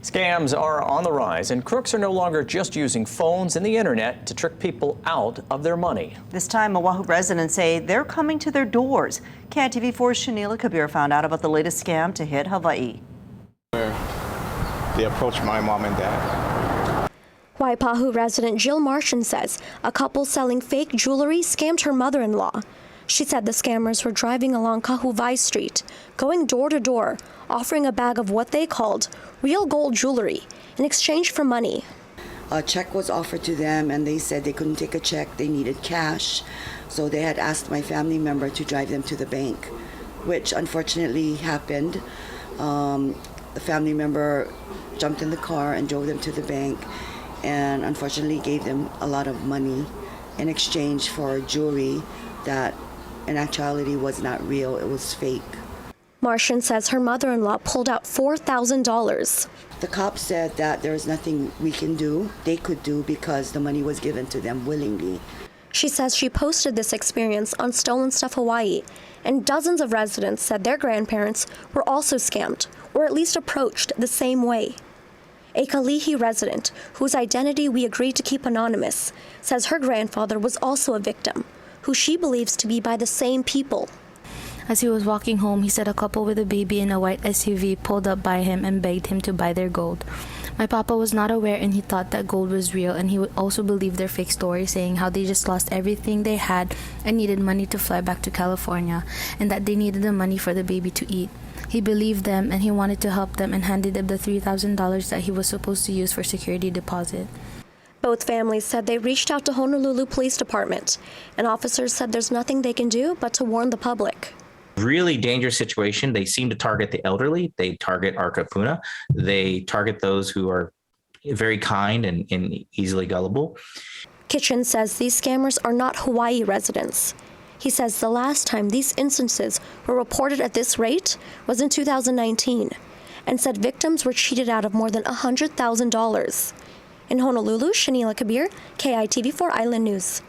Scams are on the rise, and crooks are no longer just using phones and the internet to trick people out of their money. This time, Oahu residents say they're coming to their doors. KITV4's Shanila Kabir found out about the latest scam to hit Hawaii. They approached my mom and dad. Waipahu resident Jill Martian says a couple selling fake jewelry scammed her mother-in-law. She said the scammers were driving along Kahuvai Street, going door to door, offering a bag of what they called real gold jewelry in exchange for money. A check was offered to them and they said they couldn't take a check, they needed cash. So they had asked my family member to drive them to the bank, which unfortunately happened. The family member jumped in the car and drove them to the bank and unfortunately gave them a lot of money in exchange for jewelry that in actuality was not real, it was fake. Martian says her mother-in-law pulled out $4,000. The cops said that there was nothing they could do because the money was given to them willingly. She says she posted this experience on Stolen Stuff Hawaii, and dozens of residents said their grandparents were also scammed, or at least approached the same way. A Kalihi resident, whose identity we agreed to keep anonymous, says her grandfather was also a victim, who she believes to be by the same people. As he was walking home, he said a couple with a baby in a white SUV pulled up by him and begged him to buy their gold. My papa was not aware and he thought that gold was real, and he would also believe their fake story, saying how they just lost everything they had and needed money to fly back to California, and that they needed the money for the baby to eat. He believed them and he wanted to help them and handed them the $3,000 that he was supposed to use for security deposit. Both families said they reached out to Honolulu Police Department, and officers said there's nothing they can do but to warn the public. Really dangerous situation. They seem to target the elderly. They target our kupuna. They target those who are very kind and easily gullible. Kitchen says these scammers are not Hawaii residents. He says the last time these instances were reported at this rate was in 2019, and said victims were cheated out of more than $100,000. In Honolulu, Shanila Kabir, KITV4 Island News.